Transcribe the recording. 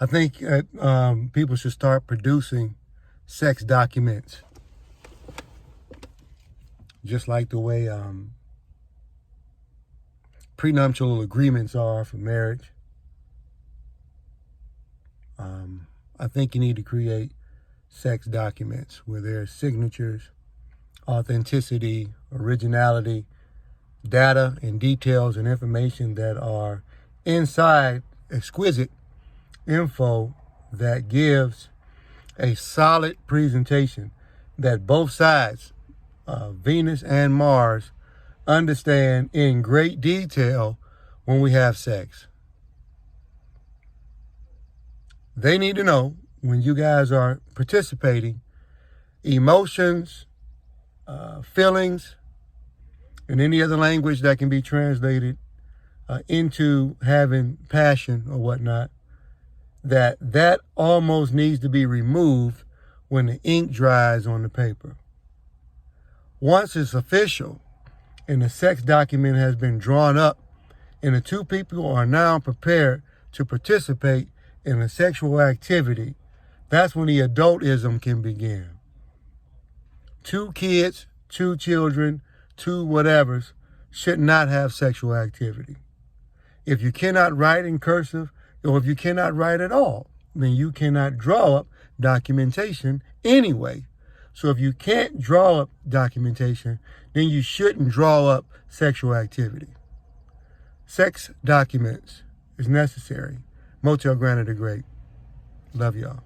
I think people should start producing sex documents, just like the way prenuptial agreements are for marriage. I think you need to create sex documents where there's signatures, authenticity, originality, data and details and information that are inside exquisite info that gives a solid presentation that both sides, Venus and Mars, understand in great detail when we have sex. They need to know when you guys are participating, emotions, feelings, and any other language that can be translated into having passion or whatnot, that almost needs to be removed when the ink dries on the paper. Once it's official and the sex document has been drawn up and the two people are now prepared to participate in a sexual activity, that's when the adultism can begin. 2 kids, 2 children, 2 whatevers should not have sexual activity. If you cannot write in cursive, or if you cannot write at all, then you cannot draw up documentation anyway. So if you can't draw up documentation, then you shouldn't draw up sexual activity. Sex documents is necessary. Motell, Granite, great. Love y'all.